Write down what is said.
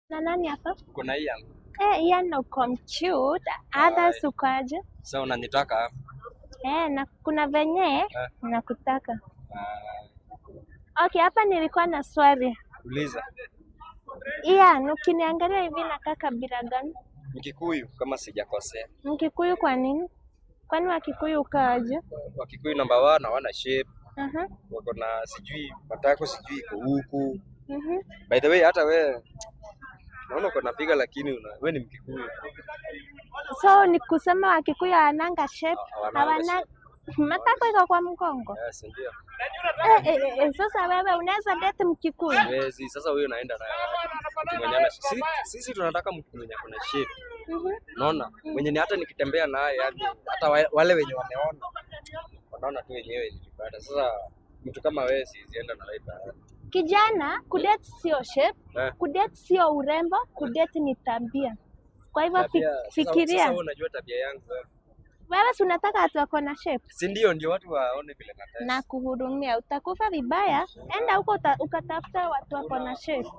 Na nani hapa? Kuna Ian. Ian uko cute. Others uko aje? Sasa unanitaka? Na kuna venye nakutaka. Okay, hapa nilikuwa na swali. Uliza. Ian, ukiniangalia hivi nakaa kabila gani? Mkikuyu kama sijakosea. Mkikuyu kwa nini? Kwani Wakikuyu ukaje? Wakikuyu number 1 hawana shape. Wako na sijui matako sijui iko huku. By the way hata wewe naona uko napiga lakini wewe ni Mkikuyu. So ni kusema Wakikuyu hawananga shape, hawana matako iko kwa mgongo. Yes, ndio. Sasa wewe unaweza date Mkikuyu? Yes, sasa huyo naenda naye. Tumenyana sisi tunataka mtu mwenye kuna shape. Unaona? Mwenye ni hata nikitembea naye yani hata wale wenye wameona wanaona tu wenyewe nikipata. Sasa mtu kama wewe sizienda na laita. Kijana, kudate sio shape, kudate sio urembo, kudate ni tabia. Kwa hivyo fikiria. Sasa unajua tabia yangu wewe. Wewe si unataka watu wako na shape? Si ndio watu waone vile nataka. Na kuhudumia, utakufa vibaya. Enda huko ukatafuta watu wako na shape.